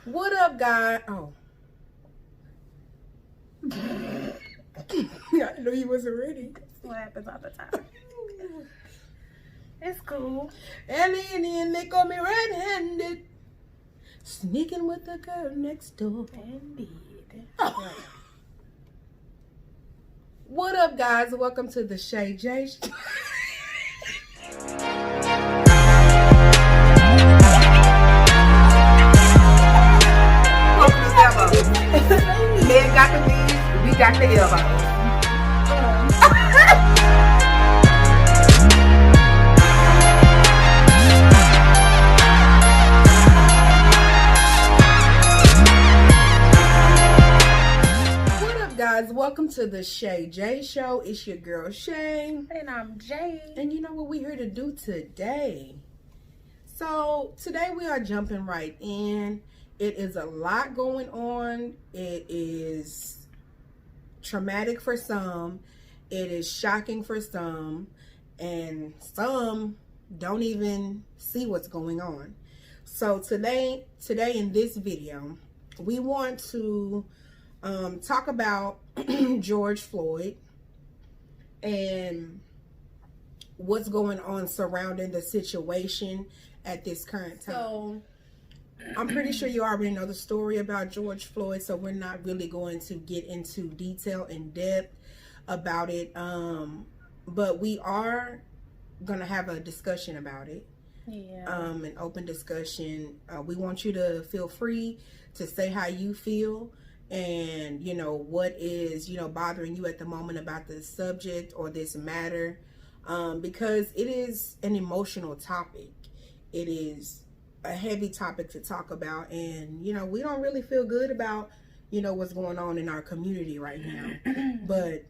What up, guys? Oh. I knew you wasn't ready. That's what happens all the time. It's cool. And they call me red-handed. Sneaking with the girl next door. Indeed. Oh. What up, guys? Welcome to the Shay J Show. Men got the knees, we got the elbows. What up, guys? Welcome to the Shay J Show. It's your girl Shay. And I'm Jay. And you know what we're here to do today? So today we are jumping right in. It is a lot going on. It is traumatic for some. It is shocking for some. And some don't even see what's going on. So today in this video, we want to talk about George Floyd and what's going on surrounding the situation at this current time. So I'm pretty sure you already know the story about George Floyd, so we're not really going to get into detail and depth about it. But we are going to have a discussion about it. Yeah. An open discussion. We want you to feel free to say how you feel and, you know, what is, you know, bothering you at the moment about this subject or this matter. Because it is an emotional topic. It is a heavy topic to talk about, and you know we don't really feel good about what's going on in our community right now. But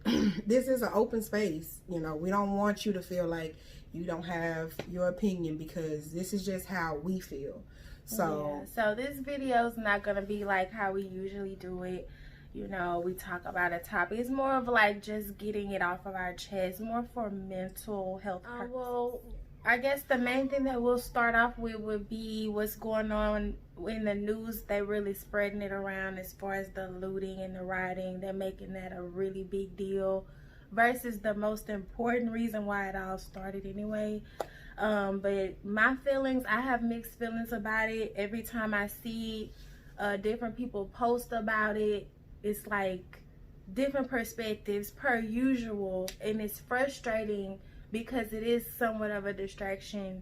this is an open space. We don't want you to feel like you don't have your opinion, because this is just how we feel. So this video is not gonna be like how we usually do it. We talk about a topic. It's more of like just getting it off of our chest, more for mental health purposes. Well, I guess the main thing that we'll start off with would be what's going on in the news. They're really spreading it around as far as the looting and the rioting. They're making that a really big deal versus the most important reason why it all started anyway. But my feelings, I have mixed feelings about it. Every time I see different people post about it, it's like different perspectives per usual, and it's frustrating because it is somewhat of a distraction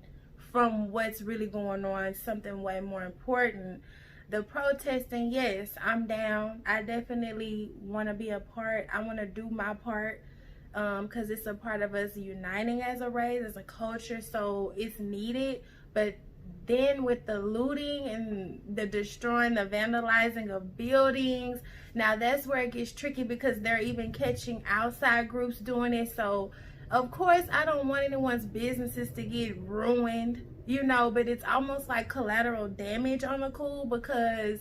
from what's really going on, something way more important. The protesting, yes, I'm down. I definitely want to be a part. I want to do my part because it's a part of us uniting as a race, as a culture, so it's needed. But then with the looting and the destroying, the vandalizing of buildings, now that's where it gets tricky, because they're even catching outside groups doing it. So of course, I don't want anyone's businesses to get ruined, but it's almost like collateral damage on the cool, because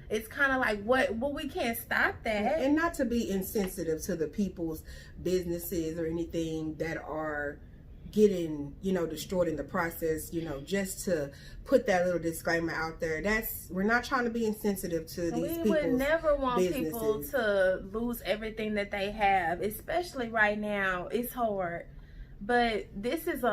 it's kind of like, well, we can't stop that. And not to be insensitive to the people's businesses or anything that are getting, destroyed in the process, just to put that little disclaimer out there. We're not trying to be insensitive to these people. We would never want people to lose everything that they have, especially right now. It's hard. But this is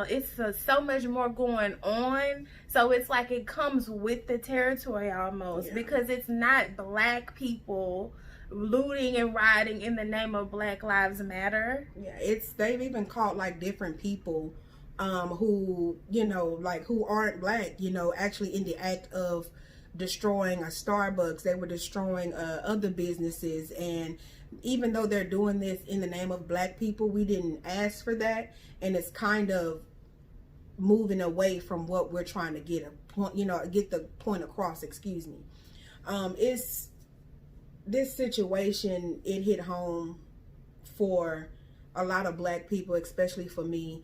so much more going on. So it's like it comes with the territory almost, because it's not black people looting and rioting in the name of Black Lives Matter. Yeah, they've even caught like different people who who aren't black, actually in the act of destroying a Starbucks. They were destroying other businesses, and even though they're doing this in the name of black people, we didn't ask for that, and it's kind of moving away from what we're trying to get the point across. Excuse me. It's this situation. It hit home for a lot of black people, especially for me.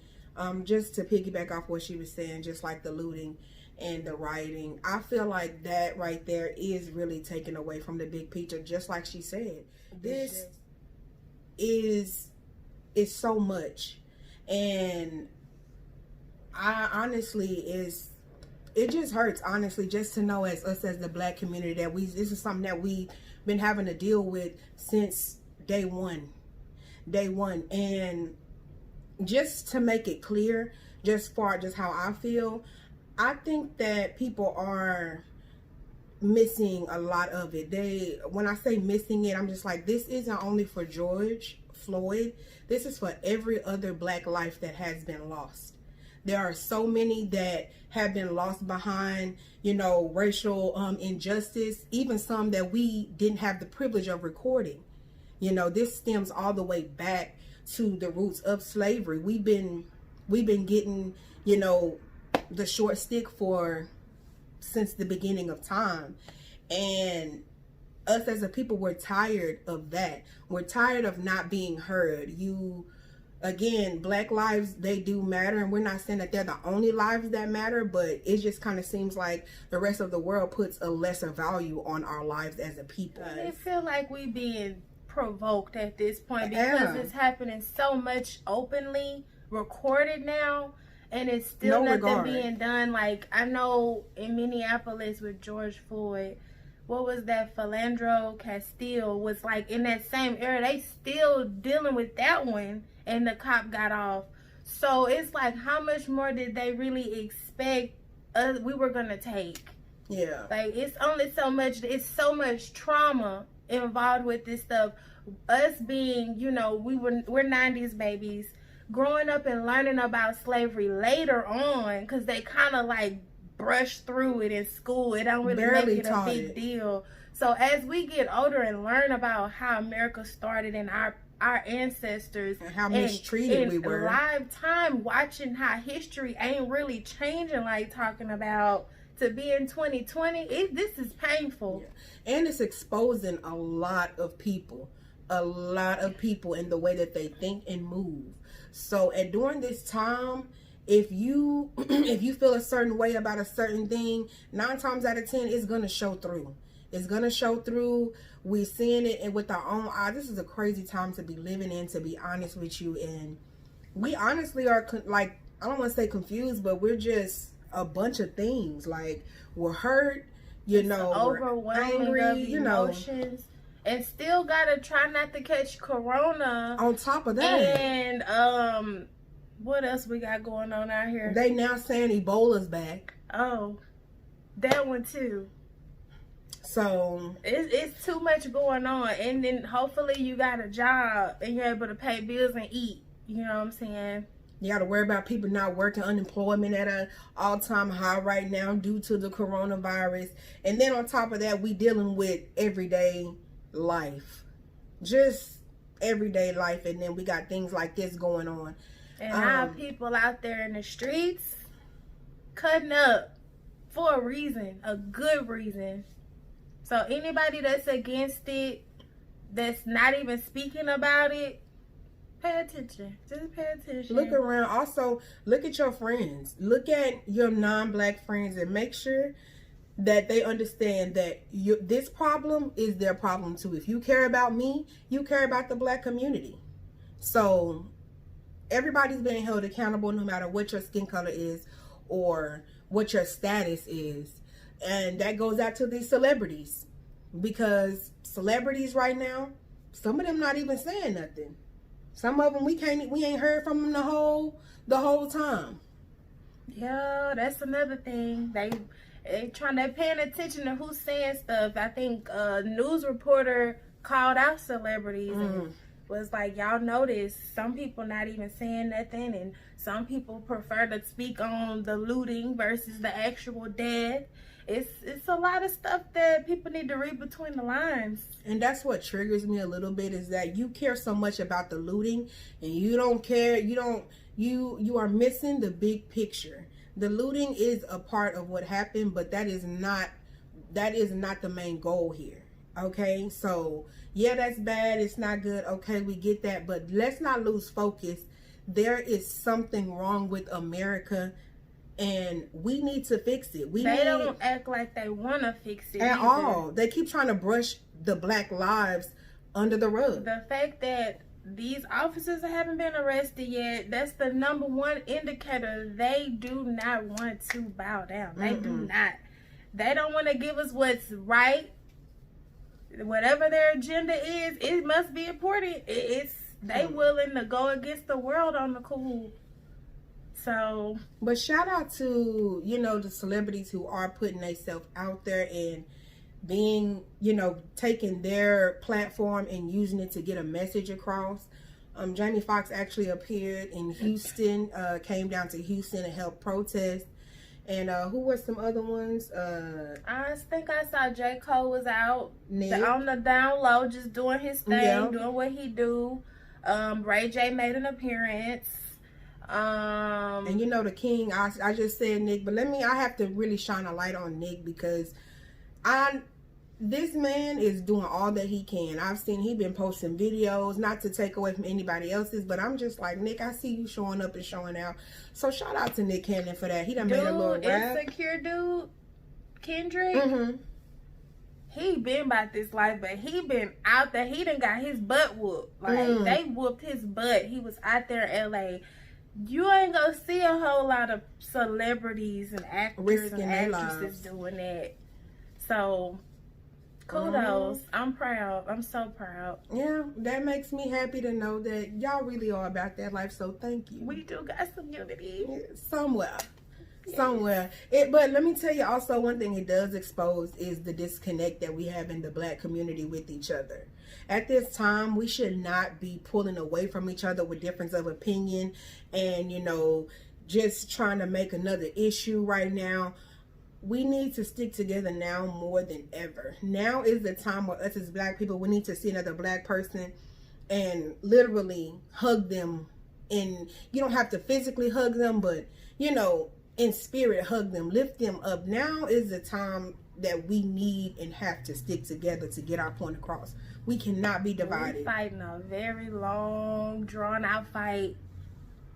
Just to piggyback off what she was saying, just like the looting and the rioting, I feel like that right there is really taken away from the big picture. Just like she said, this is so much, and I honestly it just hurts, honestly, just to know as us as the Black community that this is something that we've been having to deal with since day one. And just to make it clear, just how I feel, I think that people are missing a lot of it. When I say missing it, I'm just like, this isn't only for George Floyd. This is for every other Black life that has been lost. There are so many that have been lost behind, racial injustice, even some that we didn't have the privilege of recording. This stems all the way back to the roots of slavery. We've been getting, the short stick since the beginning of time. And us as a people, we're tired of that. We're tired of not being heard. Again, Black lives, they do matter, and we're not saying that they're the only lives that matter, but it just kind of seems like the rest of the world puts a lesser value on our lives as a people. I feel like we being provoked at this point because it's happening so much openly, recorded now, and it's still nothing being done. Like, I know in Minneapolis with George Floyd, what was that, Philandro Castile was like in that same era. They still dealing with that one, and the cop got off. So it's like, how much more did they really expect we were gonna take? Yeah. Like, it's only so much. It's so much trauma involved with this stuff. Us being, we're 90s babies, growing up and learning about slavery later on, because they kind of like brush through it in school. It don't really make it a big deal. So as we get older and learn about how America started and our ancestors and how mistreated we were, live time watching how history ain't really changing, like talking about, to be in 2020, this is painful. Yeah. And it's exposing a lot of people in the way that they think and move. So during this time, if you feel a certain way about a certain thing, 9 times out of 10 it's gonna show through. We're seeing it, and with our own eyes. This is a crazy time to be living in, to be honest with you. And we honestly are like, I don't want to say confused, but we're just a bunch of things. Like, we're hurt, overwhelming we're angry, emotions, and still gotta try not to catch corona on top of that. And what else we got going on out here? They now saying Ebola's back. Oh, that one too. So it's too much going on, and then hopefully you got a job and you're able to pay bills and eat. You know what I'm saying? You got to worry about people not working, unemployment at an all-time high right now due to the coronavirus. And then on top of that, we dealing with everyday life. Just everyday life. And then we got things like this going on. And our people out there in the streets cutting up for a reason, a good reason. So anybody that's against it, that's not even speaking about it, pay attention. Just pay attention. Look around. Also, look at your friends. Look at your non-Black friends and make sure that they understand that this problem is their problem too. If you care about me, you care about the Black community. So everybody's being held accountable no matter what your skin color is or what your status is. And that goes out to these celebrities, because celebrities right now, some of them not even saying nothing. Some of them we ain't heard from them the whole time. Yeah, that's another thing. They paying attention to who's saying stuff. I think a news reporter called out celebrities and was like, y'all notice some people not even saying nothing, and some people prefer to speak on the looting versus the actual death. It's a lot of stuff that people need to read between the lines. And that's what triggers me a little bit, is that you care so much about the looting and you don't care, you are missing the big picture. The looting is a part of what happened, but that is not the main goal here. Okay? So, yeah, that's bad, it's not good. Okay, we get that, but let's not lose focus. There is something wrong with America, and we need to fix it. They don't act like they want to fix it at either. all. They keep trying to brush the Black lives under the rug. The fact that these officers haven't been arrested yet. That's the number one indicator. They do not want to bow down. They do not. They don't want to give us what's right. Whatever their agenda is, it must be important. They willing to go against the world on the cool. So, but shout out to, you know, the celebrities who are putting themselves out there and being, you know, taking their platform and using it to get a message across. Jamie Foxx actually appeared in Houston, came down to Houston and helped protest. And who were some other ones? I think I saw J. Cole was out Nick. on the down low, just doing his thing, doing what he do. Ray J made an appearance. And you know the King, I just said Nick, but I have to really shine a light on Nick because this man is doing all that he can. I've seen he been posting videos, not to take away from anybody else's, but I'm just like, Nick, I see you showing up and showing out. So shout out to Nick Cannon for that. He done made a little rap. Insecure dude, Kendrick. He been about this life, but he been out there. He done got his butt whooped. Like they whooped his butt. He was out there in LA. You ain't gonna see a whole lot of celebrities and actors and actresses doing that. So kudos. I'm proud. I'm so proud. Yeah, that makes me happy to know that y'all really are about that life. So thank you. We do got some unity. Somewhere. But let me tell you also, one thing it does expose is the disconnect that we have in the Black community with each other. At this time, we should not be pulling away from each other with difference of opinion and, you know, just trying to make another issue right now. We need to stick together now more than ever. Now is the time where us as Black people, we need to see another Black person and literally hug them. And you don't have to physically hug them, but, you know, in spirit, hug them, lift them up. Now is the time that we need and have to stick together to get our point across. We cannot be divided. We're fighting a very long, drawn-out fight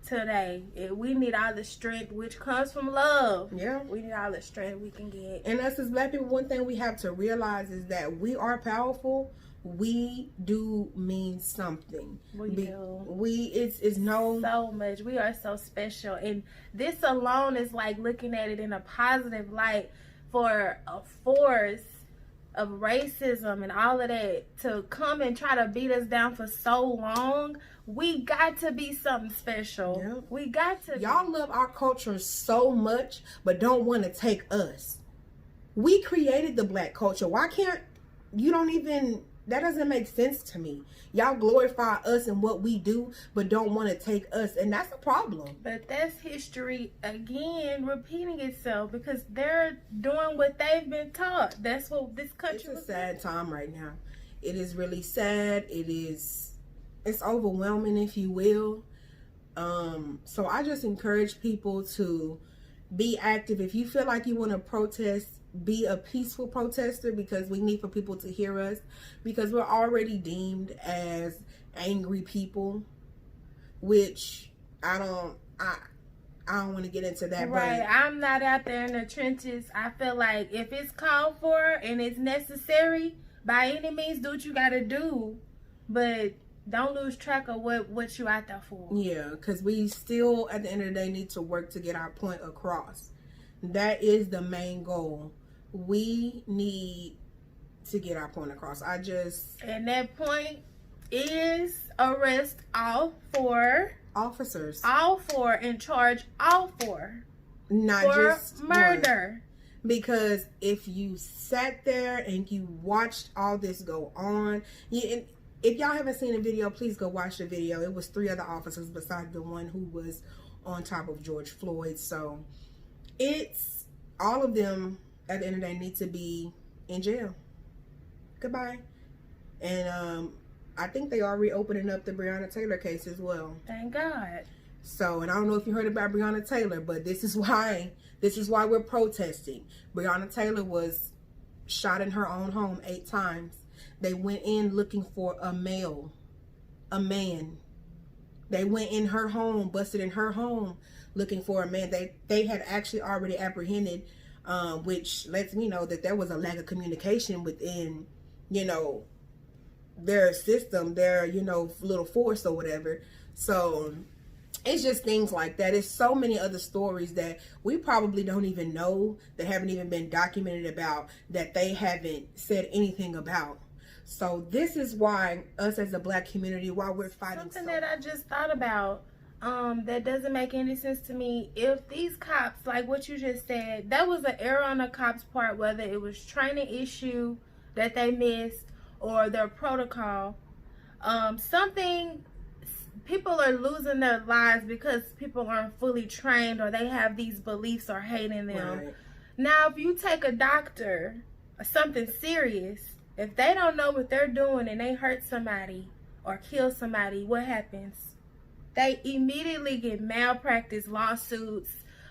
today. We need all the strength, which comes from love. Yeah. We need all the strength we can get. And us as Black people, one thing we have to realize is that we are powerful. We do mean something. We do. It's no so much. We are so special, and this alone is like looking at it in a positive light for a force of racism and all of that to come and try to beat us down for so long. We got to be something special. Yep. We got to. Y'all love our culture so much, but don't want to take us. We created the Black culture. Why can't you don't even? That doesn't make sense to me. Y'all glorify us and what we do, but don't want to take us, and that's a problem. But that's history again repeating itself because they're doing what they've been taught. That's what this country. It's a sad time right now. It is really sad. It's overwhelming, if you will. So I just encourage people to be active. If you feel like you want to protest, be a peaceful protester, because we need for people to hear us, because we're already deemed as angry people, which I don't want to get into that. Right. But I'm not out there in the trenches. I feel like if it's called for and it's necessary, by any means, do what you got to do. But don't lose track of what you out there for. Yeah, because we still, at the end of the day, need to work to get our point across. That is the main goal. We need to get our point across. And that point is arrest all four officers. All four, and charge all four. Not for just murder. One. Because if you sat there and you watched all this go on, if y'all haven't seen the video, please go watch the video. It was 3 other officers besides the one who was on top of George Floyd. So it's all of them at the end of the day need to be in jail. Goodbye. And I think they are reopening up the Breonna Taylor case as well. Thank God. So, and I don't know if you heard about Breonna Taylor, but this is why we're protesting. Breonna Taylor was shot in her own home 8 times. They went in looking for a man. They went in her home, busted in her home, looking for a man. They had actually already apprehended, which lets me know that there was a lack of communication within, their system, their, you know, little force or whatever. So it's just things like that. It's so many other stories that we probably don't even know, that haven't even been documented about, that they haven't said anything about. So this is why us as a Black community, why we're fighting. Something that I just thought about, that doesn't make any sense to me. If these cops, like what you just said, that was an error on the cops' part, whether it was training issue that they missed or their protocol, people are losing their lives because people aren't fully trained, or they have these beliefs or hating them. Right. Now, if you take a doctor or something serious, if they don't know what they're doing and they hurt somebody or kill somebody, what happens? They immediately get malpractice lawsuits.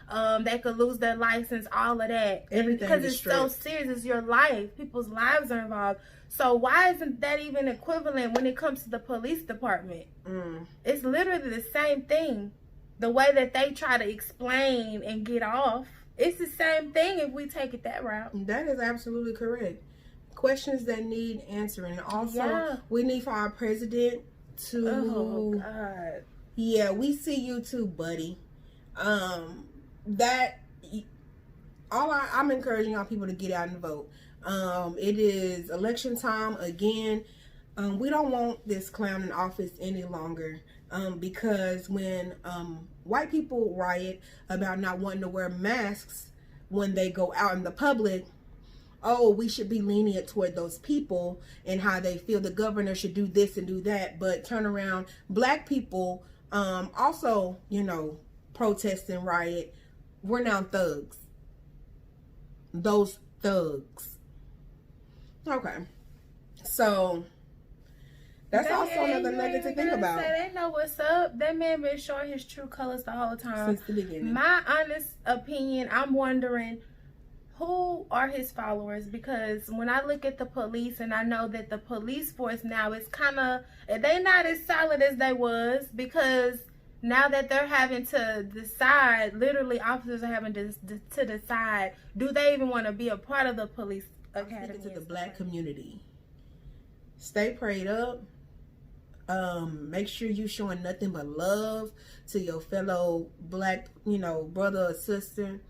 They could lose their license, all of that. Everything because is it's so strict. serious. It's your life. People's lives are involved. So why isn't that even equivalent when it comes to the police department? It's literally the same thing. The way that they try to explain and get off, it's the same thing if we take it that route. That is absolutely correct. Questions that need answering. Also, we need for our president to... Oh, God. Yeah, we see you too, buddy. I'm encouraging y'all people to get out and vote. It is election time again. We don't want this clown in office any longer. Because when white people riot about not wanting to wear masks when they go out in the public, oh, we should be lenient toward those people and how they feel the governor should do this and do that. But turn around, Black people also, you know, protest and riot. We're now thugs. Those thugs. Okay. So that's also another nugget to think about. They know what's up. That man been showing his true colors the whole time. Since the beginning. My honest opinion, I'm wondering who are his followers, because when I look at the police and I know that the police force now is kind of, they not as solid as they was, because now that they're having to decide, literally officers are having to decide, do they even want to be a part of the police academy? To the Black community, stay prayed up. Make sure you showing nothing but love to your fellow Black, you know, brother or sister.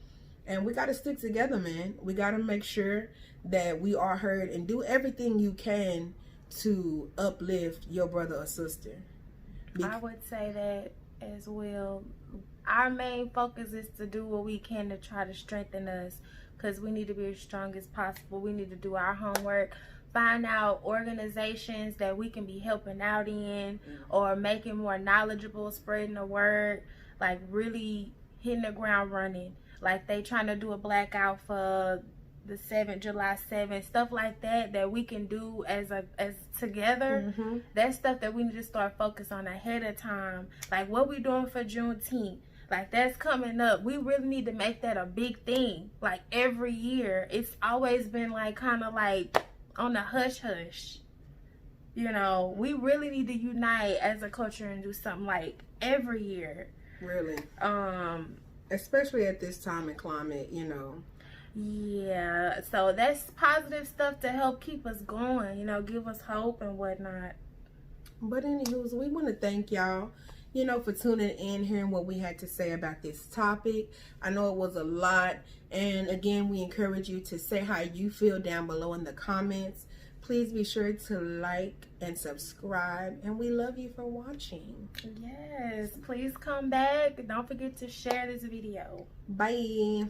And we got to stick together, man. We got to make sure that we are heard and do everything you can to uplift your brother or sister. I would say that as well. Our main focus is to do what we can to try to strengthen us, because we need to be as strong as possible. We need to do our homework, find out organizations that we can be helping out in, or making more knowledgeable, spreading the word, like really hitting the ground running. Like they trying to do a blackout for the July 7th, stuff like that, that we can do as together. That's stuff that we need to start focus on ahead of time. Like what we doing for Juneteenth, like that's coming up. We really need to make that a big thing. Like every year, it's always been like kind of like on the hush hush. You know, we really need to unite as a culture and do something like every year. Really. Especially at this time and climate, you know. Yeah, so that's positive stuff to help keep us going, you know, give us hope and whatnot. But anywho, we want to thank y'all, you know, for tuning in, hearing what we had to say about this topic. I know it was a lot. And again, we encourage you to say how you feel down below in the comments. Please be sure to like and subscribe. And we love you for watching. Yes, please come back. Don't forget to share this video. Bye.